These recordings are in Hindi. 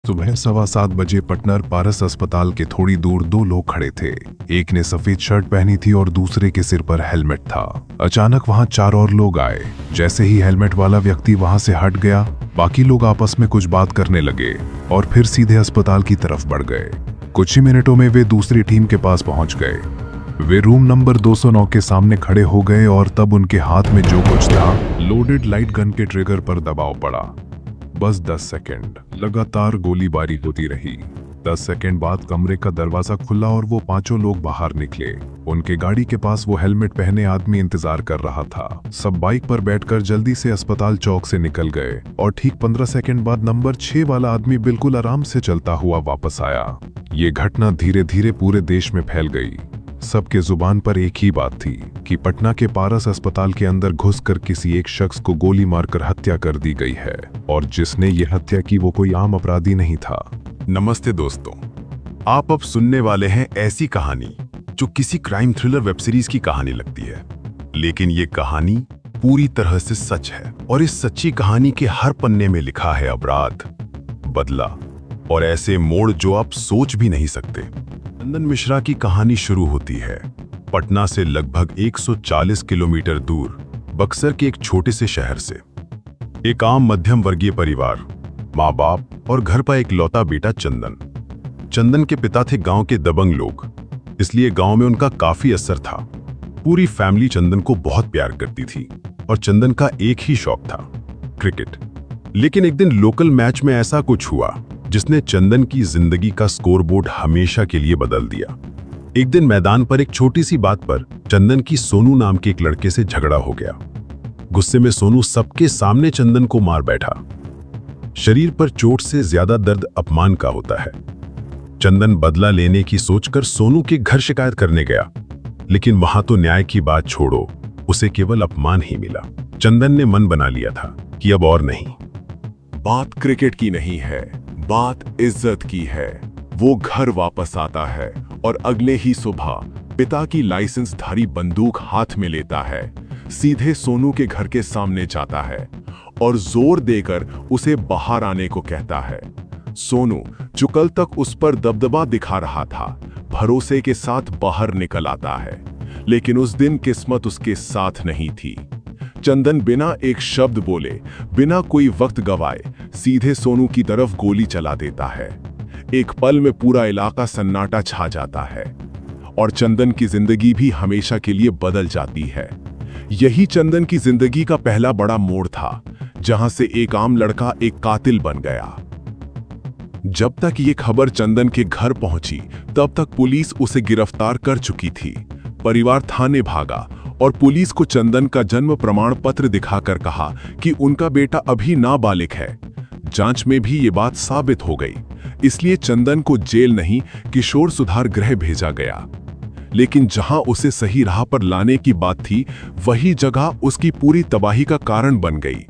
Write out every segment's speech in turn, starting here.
सुबह 7:15 पटना पारस अस्पताल के थोड़ी दूर दो लोग खड़े थे। एक ने सफेद शर्ट पहनी थी और दूसरे के सिर पर हेलमेट था। अचानक वहां 4 और लोग आए। जैसे ही हेलमेट वाला व्यक्ति वहां से हट गया, बाकी लोग आपस में कुछ बात करने लगे और फिर सीधे अस्पताल की तरफ बढ़ गए। कुछ ही मिनटों में वे दूसरी टीम के पास पहुंच गए। वे रूम नंबर 209 के सामने खड़े हो गए और तब उनके हाथ में जो कुछ था, लोडेड लाइट गन के ट्रिगर पर दबाव पड़ा। बस 10 सेकंड लगातार गोलीबारी होती रही। 10 सेकंड बाद कमरे का दरवाजा खुला और वो पांचों लोग बाहर निकले। उनके गाड़ी के पास वो हेलमेट पहने आदमी इंतजार कर रहा था। सब बाइक पर बैठकर जल्दी से अस्पताल चौक से निकल गए और ठीक 15 सेकंड बाद नंबर 6 वाला आदमी बिल्कुल आराम से चलता हुआ वापस आया। ये घटना धीरे धीरे पूरे देश में फैल गई। सबके जुबान पर एक ही बात थी कि पटना के पारस अस्पताल के अंदर घुसकर किसी एक शख्स को गोली मारकर हत्या कर दी गई है और जिसने ये हत्या की वो कोई आम अपराधी नहीं था। नमस्ते दोस्तों, आप अब सुनने वाले हैं ऐसी कहानी जो किसी क्राइम थ्रिलर वेब सीरीज की कहानी लगती है, लेकिन ये कहानी पूरी तरह से सच है। और इस सच्ची कहानी के हर पन्ने में लिखा है अपराध, बदला और ऐसे मोड़ जो आप सोच भी नहीं सकते। चंदन मिश्रा की कहानी शुरू होती है पटना से लगभग 140 किलोमीटर दूर बक्सर के एक छोटे से शहर से। एक आम मध्यम वर्गीय परिवार, माँ बाप और घर पर एक लौता बेटा चंदन। चंदन के पिता थे गांव के दबंग लोग, इसलिए गांव में उनका काफी असर था। पूरी फैमिली चंदन को बहुत प्यार करती थी और चंदन का एक ही शौक था, क्रिकेट। लेकिन एक दिन लोकल मैच में ऐसा कुछ हुआ जिसने चंदन की जिंदगी का स्कोरबोर्ड हमेशा के लिए बदल दिया। एक दिन मैदान पर एक छोटी सी बात पर चंदन की सोनू नाम के एक लड़के से झगड़ा हो गया। गुस्से में सोनू सबके सामने चंदन को मार बैठा। शरीर पर चोट से ज्यादा दर्द अपमान का होता है। चंदन बदला लेने की सोचकर सोनू के घर शिकायत करने गया, लेकिन वहां तो न्याय की बात छोड़ो, उसे केवल अपमान ही मिला। चंदन ने मन बना लिया था कि अब और नहीं। बात क्रिकेट की नहीं है, बात इज्जत की है। वो घर वापस आता है और अगले ही सुबह पिता की लाइसेंसधारी बंदूक हाथ में लेता है, सीधे सोनू के घर के सामने जाता है और जोर देकर उसे बाहर आने को कहता है। सोनू, जो कल तक उस पर दबदबा दिखा रहा था, भरोसे के साथ बाहर निकल आता है। लेकिन उस दिन किस्मत उसके साथ नहीं थी। चंदन बिना एक शब्द बोले, बिना कोई वक्त गवाए, सीधे सोनू की तरफ गोली चला देता है। एक पल में पूरा इलाका सन्नाटा छा जाता है और चंदन की जिंदगी भी हमेशा के लिए बदल जाती है। यही चंदन की जिंदगी का पहला बड़ा मोड़ था, जहां से एक आम लड़का एक कातिल बन गया। जब तक ये खबर चंदन के घर पहुंची, तब तक पुलिस उसे गिरफ्तार कर चुकी थी। परिवार थाने भागा और पुलिस को चंदन का जन्म प्रमाण पत्र दिखाकर कहा कि उनका बेटा अभी नाबालिग है। जांच में भी ये बात साबित हो गई, इसलिए चंदन को जेल नहीं, किशोर सुधार गृह भेजा गया। लेकिन जहां उसे सही राह पर लाने की बात थी, वही जगह उसकी पूरी तबाही का कारण बन गई।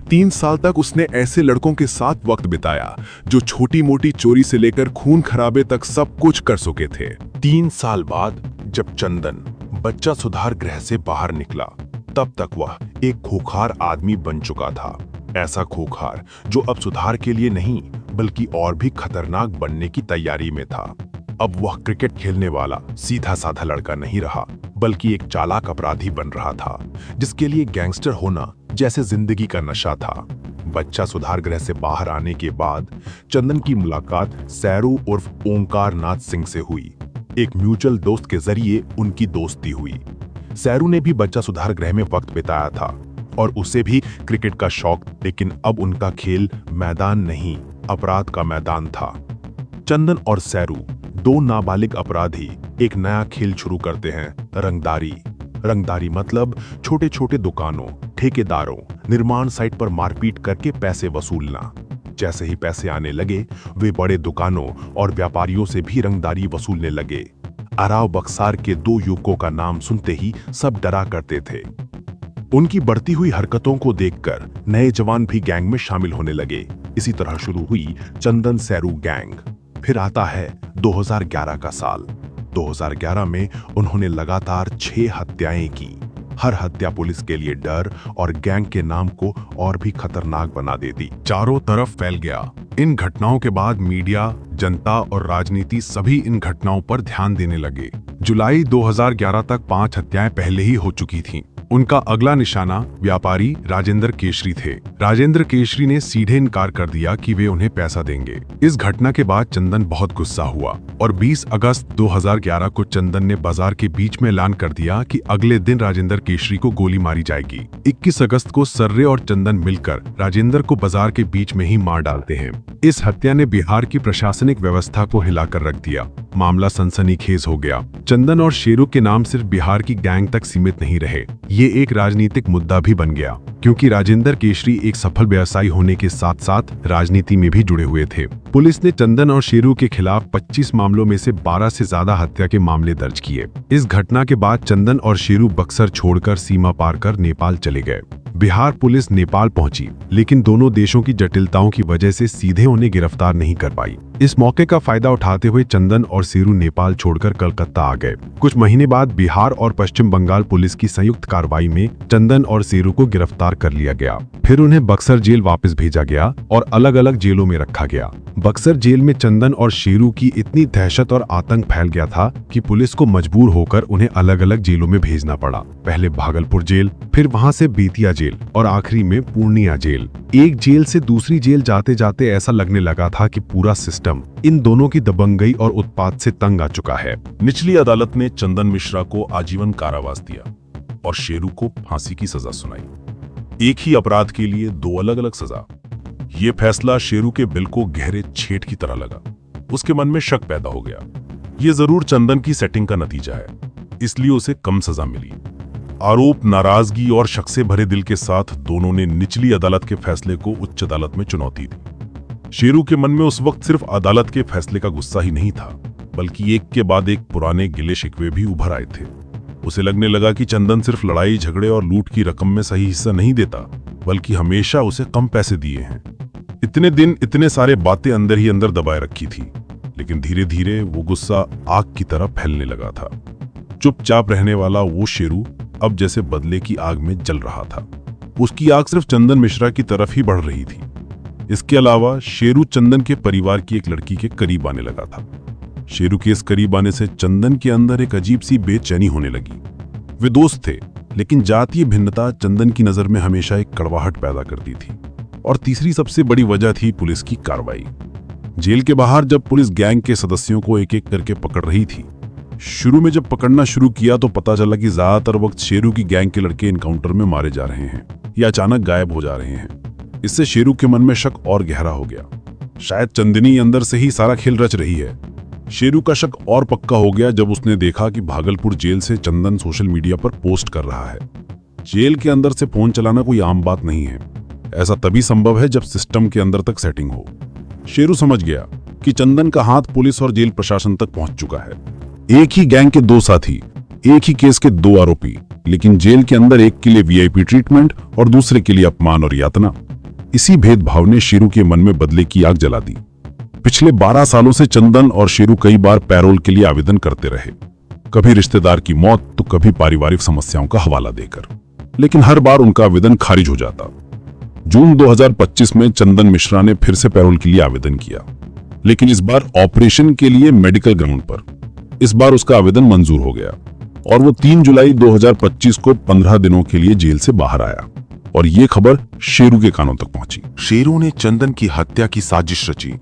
3 साल तक उसने ऐसे लड़कों के साथ वक्त बिताया जो छोटी मोटी चोरी से लेकर खून खराबे तक सब कुछ कर चुके थे। 3 साल बाद जब चंदन बच्चा सुधार गृह से बाहर निकला, तब तक वह एक खूंखार आदमी बन चुका था। ऐसा खूंखार जो अब सुधार के लिए नहीं, बल्कि और भी खतरनाक बनने की तैयारी में था। अब वह क्रिकेट खेलने वाला सीधा साधा लड़का नहीं रहा, बल्कि एक चालाक अपराधी बन रहा था, जिसके लिए गैंगस्टर होना जैसे जिंदगी का नशा था। बच्चा सुधार गृह से बाहर आने के बाद चंदन की मुलाकात सैरू उर्फ ओंकार नाथ सिंह से हुई। एक म्यूचुअल दोस्त के जरिए उनकी दोस्ती हुई। सैरू ने भी बच्चा सुधार गृह में वक्त बिताया था और उसे भी क्रिकेट का शौक, लेकिन अब उनका खेल मैदान नहीं, अपराध का मैदान था। चंदन और सैरू, 2 नाबालिग अपराधी, एक नया खेल शुरू करते हैं, रंगदारी। रंगदारी मतलब छोटे छोटे दुकानों, ठेकेदारों, निर्माण साइट पर मारपीट करके पैसे वसूलना। जैसे ही पैसे आने लगे, वे बड़े दुकानों और व्यापारियों से भी रंगदारी वसूलने लगे। अराव बक्सार के 2 युवकों का नाम सुनते ही सब डरा करते थे। उनकी बढ़ती हुई हरकतों को देखकर नए जवान भी गैंग में शामिल होने लगे। इसी तरह शुरू हुई चंदन सैरू गैंग। फिर आता है 2011 का साल। 2011 में उन्होंने लगातार 6 हत्याएं की। हर हत्या पुलिस के लिए डर और गैंग के नाम को और भी खतरनाक बना देती। चारों तरफ फैल गया। इन घटनाओं के बाद मीडिया, जनता और राजनीति सभी इन घटनाओं पर ध्यान देने लगे। जुलाई 2011 तक 5 हत्याएं पहले ही हो चुकी थीं। उनका अगला निशाना व्यापारी राजेंद्र केशरी थे। राजेंद्र केशरी ने सीधे इनकार कर दिया कि वे उन्हें पैसा देंगे। इस घटना के बाद चंदन बहुत गुस्सा हुआ और 20 अगस्त 2011 को चंदन ने बाजार के बीच में ऐलान कर दिया कि अगले दिन राजेंद्र केशरी को गोली मारी जाएगी। 21 अगस्त को सर्रे और चंदन मिलकर राजेंद्र को बाजार के बीच में ही मार डालते हैं। इस हत्या ने बिहार की प्रशासनिक व्यवस्था को हिलाकर रख दिया। मामला सनसनीखेज हो गया। चंदन और शेरू के नाम सिर्फ बिहार की गैंग तक सीमित नहीं रहे, ये एक राजनीतिक मुद्दा भी बन गया, क्योंकि राजेंद्र केशरी एक सफल व्यवसायी होने के साथ साथ राजनीति में भी जुड़े हुए थे। पुलिस ने चंदन और शेरू के खिलाफ 25 मामलों में से 12 से ज्यादा हत्या के मामले दर्ज किए। इस घटना के बाद चंदन और शेरू बक्सर छोड़कर सीमा पार कर नेपाल चले गए। बिहार पुलिस नेपाल पहुंची, लेकिन दोनों देशों की जटिलताओं की वजह से सीधे उन्हें गिरफ्तार नहीं कर पाई। इस मौके का फायदा उठाते हुए चंदन और शेरू नेपाल छोड़कर कलकत्ता आ गए। कुछ महीने बाद बिहार और पश्चिम बंगाल पुलिस की संयुक्त कार्रवाई में चंदन और शेरू को गिरफ्तार कर लिया गया। फिर उन्हें बक्सर जेल वापस भेजा गया और अलग अलग जेलों में रखा गया। बक्सर जेल में चंदन और शेरू की इतनी दहशत और आतंक फैल गया था कि पुलिस को मजबूर होकर उन्हें अलग अलग जेलों में भेजना पड़ा। पहले भागलपुर जेल, फिर वहां से बेतिया जेल और आखिरी में पूर्णिया जेल। एक जेल से दूसरी जेल जाते जाते ऐसा लगने लगा था कि पूरा सिस्टम इन दोनों की दबंगई और उत्पात से तंग आ चुका है। निचली अदालत ने चंदन मिश्रा को आजीवन कारावास दिया और शेरू को फांसी की सजा सुनाई। एक ही अपराध के लिए 2 अलग अलग सजा। ये फैसला शेरू के बिल को गहरे छेद की तरह लगा। उसके मन में शक पैदा हो गया। ये जरूर चंदन की सेटिंग का नतीजा है, इसलिए उसे कम सजा मिली। आरोप, नाराजगी और शक से भरे दिल के साथ दोनों ने निचली अदालत के फैसले को उच्च अदालत में चुनौती दी। शेरू के मन में उस वक्त सिर्फ अदालत के फैसले का गुस्सा ही नहीं था, बल्कि एक के बाद एक पुराने गिले शिकवे भी उभर आए थे। उसे लगने लगा कि चंदन सिर्फ लड़ाई झगड़े और लूट की रकम में सही हिस्सा नहीं देता, बल्कि हमेशा उसे कम पैसे दिए हैं। इतने दिन इतने सारे बातें अंदर ही अंदर दबाए रखी थी, लेकिन धीरे धीरे वो गुस्सा आग की तरह फैलने लगा था। चुपचाप रहने वाला वो शेरू अब जैसे बदले की आग में जल रहा था। उसकी आग सिर्फ चंदन मिश्रा की तरफ ही बढ़ रही थी। इसके अलावा शेरू चंदन के परिवार की एक लड़की के करीब आने लगा था। शेरू के इस करीब आने से चंदन के अंदर एक अजीब सी बेचैनी होने लगी। वे दोस्त थे, लेकिन जातीय भिन्नता चंदन की नजर में हमेशा एक कड़वाहट पैदा करती थी। और तीसरी सबसे बड़ी वजह थी पुलिस की कार्रवाई। जेल के बाहर जब पुलिस गैंग के सदस्यों को एक एक करके पकड़ रही थी, शुरू में जब पकड़ना शुरू किया तो पता चला कि ज्यादातर वक्त शेरू की गैंग के लड़के इनकाउंटर में मारे जा रहे हैं या अचानक गायब हो जा रहे हैं। इससे शेरू के मन में शक और गहरा हो गया। शायद चंदनी अंदर से ही सारा खेल रच रही है। शेरू का शक और पक्का हो गया जब उसने देखा कि भागलपुर जेल से चंदन सोशल मीडिया पर पोस्ट कर रहा है। जेल के अंदर से फोन चलाना कोई आम बात नहीं है। ऐसा तभी संभव है जब सिस्टम के अंदर तक सेटिंग हो। शेरू समझ गया कि चंदन का हाथ पुलिस और जेल प्रशासन तक पहुंच चुका है। एक ही गैंग के 2 साथी, एक ही केस के 2 आरोपी, लेकिन जेल के अंदर एक के लिए वीआईपी ट्रीटमेंट और दूसरे के लिए अपमान और यातना। इसी भेदभाव ने शेरू के मन में बदले की आग जला दी। पिछले 12 सालों से चंदन और शेरू कई बार पैरोल के लिए आवेदन करते रहे, कभी रिश्तेदार की मौत तो कभी पारिवारिक समस्याओं का हवाला देकर, लेकिन हर बार उनका आवेदन खारिज हो जाता। जून 2025 में चंदन मिश्रा ने फिर से पैरोल के लिए आवेदन किया, लेकिन इस बार ऑपरेशन के लिए मेडिकल ग्राउंड पर। इस बार उसका आवेदन मंजूर हो गया और वो 3 जुलाई 2025 को 15 दिनों के लिए जेल से बाहर आया और ये खबर शेरू के कानों तक पहुंची। शेरू ने चंदन की हत्या की साजिश रची।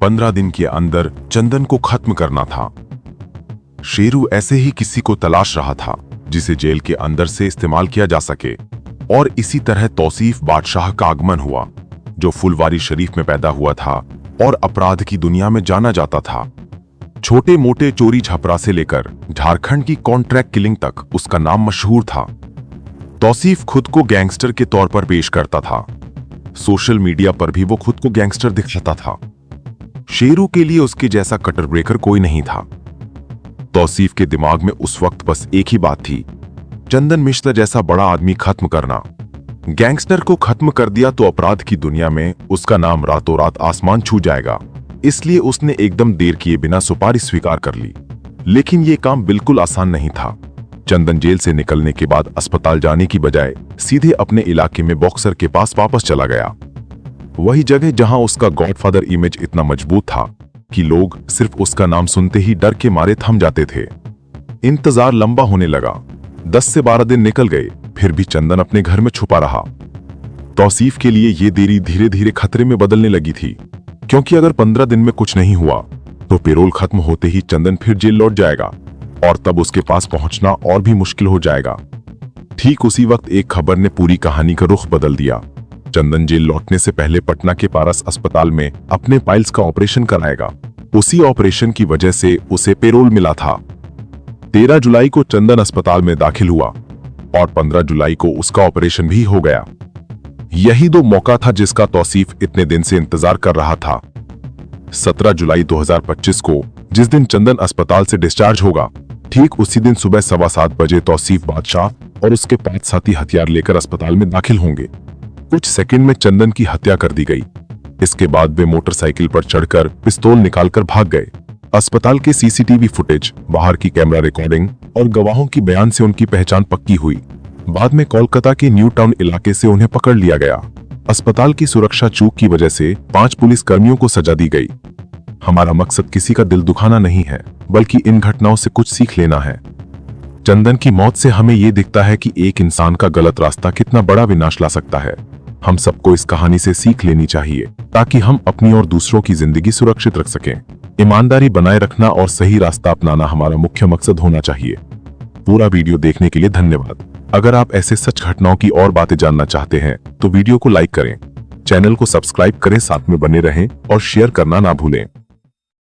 15 दिन के अंदर चंदन को खत्म करना था। शेरू ऐसे ही किसी को तलाश रहा था जिसे जेल के अंदर से इस्तेमाल किया जा सके, और इसी तरह तौसीफ बादशाह का आगमन हुआ, जो फुलवारी शरीफ में पैदा हुआ था और अपराध की दुनिया में जाना जाता था। छोटे मोटे चोरी छपरा से लेकर झारखंड की कॉन्ट्रैक्ट किलिंग तक उसका नाम मशहूर था। तौसीफ खुद को गैंगस्टर के तौर पर पेश करता था। सोशल मीडिया पर भी वो खुद को गैंगस्टर दिखाता था। शेरू के लिए उसके जैसा कटर ब्रेकर कोई नहीं था। तौसीफ के दिमाग में उस वक्त बस एक ही बात थी, चंदन मिश्रा जैसा बड़ा आदमी खत्म करना। गैंगस्टर को खत्म कर दिया तो अपराध की दुनिया में उसका नाम रातों रात आसमान छू जाएगा। इसलिए उसने एकदम देर किए बिना सुपारी स्वीकार कर ली। लेकिन यह काम बिल्कुल आसान नहीं था। चंदन जेल से निकलने के बाद अस्पताल जाने की बजाय सीधे अपने इलाके में बॉक्सर के पास वापस चला गया। वही जगह जहां उसका गॉडफादर इमेज इतना मजबूत था कि लोग सिर्फ उसका नाम सुनते ही डर के मारे थम जाते थे। इंतजार लंबा होने लगा। 10 से 12 दिन निकल गए, फिर भी चंदन अपने घर में छुपा रहा। तौसीफ के लिए ये देरी धीरे धीरे खतरे में बदलने लगी थी, क्योंकि अगर 15 दिन में कुछ नहीं हुआ तो पेरोल खत्म होते ही चंदन फिर जेल लौट जाएगा और तब उसके पास पहुंचना और भी मुश्किल हो जाएगा। ठीक उसी वक्त एक खबर ने पूरी कहानी का रुख बदल दिया। चंदन जेल लौटने से पहले पटना के पारस अस्पताल में अपने पाइल्स का ऑपरेशन कराएगा। उसी ऑपरेशन की वजह से उसे पेरोल मिला था। 13 जुलाई को चंदन अस्पताल में दाखिल हुआ और 15 जुलाई को उसका ऑपरेशन भी हो गया। यही 2 मौका था जिसका तौसीफ इतने दिन से इंतजार कर रहा था। 17 जुलाई 2025 को, जिस दिन चंदन अस्पताल से डिस्चार्ज होगा, ठीक उसी दिन सुबह 7:15 बजे तौसीफ बादशाह और उसके 5 साथी हथियार लेकर अस्पताल में दाखिल होंगे। कुछ सेकंड में चंदन की हत्या कर दी गई। इसके बाद वे मोटरसाइकिल पर चढ़कर पिस्तौल निकालकर भाग गए। अस्पताल के सीसीटीवी फुटेज, बाहर की कैमरा रिकॉर्डिंग और गवाहों की बयान से उनकी पहचान पक्की हुई। बाद में कोलकाता के न्यू टाउन इलाके से उन्हें पकड़ लिया गया। अस्पताल की सुरक्षा चूक की वजह से 5 पुलिस कर्मियों को सजा दी गई। हमारा मकसद किसी का दिल दुखाना नहीं है, बल्कि इन घटनाओं से कुछ सीख लेना है। चंदन की मौत से हमें ये दिखता है कि एक इंसान का गलत रास्ता कितना बड़ा विनाश ला सकता है। हम सबको इस कहानी से सीख लेनी चाहिए ताकि हम अपनी और दूसरों की जिंदगी सुरक्षित रख सकें। ईमानदारी बनाए रखना और सही रास्ता अपनाना हमारा मुख्य मकसद होना चाहिए। पूरा वीडियो देखने के लिए धन्यवाद। अगर आप ऐसे सच घटनाओं की और बातें जानना चाहते हैं तो वीडियो को लाइक करें, चैनल को सब्सक्राइब करें, साथ में बने रहें और शेयर करना ना भूलें।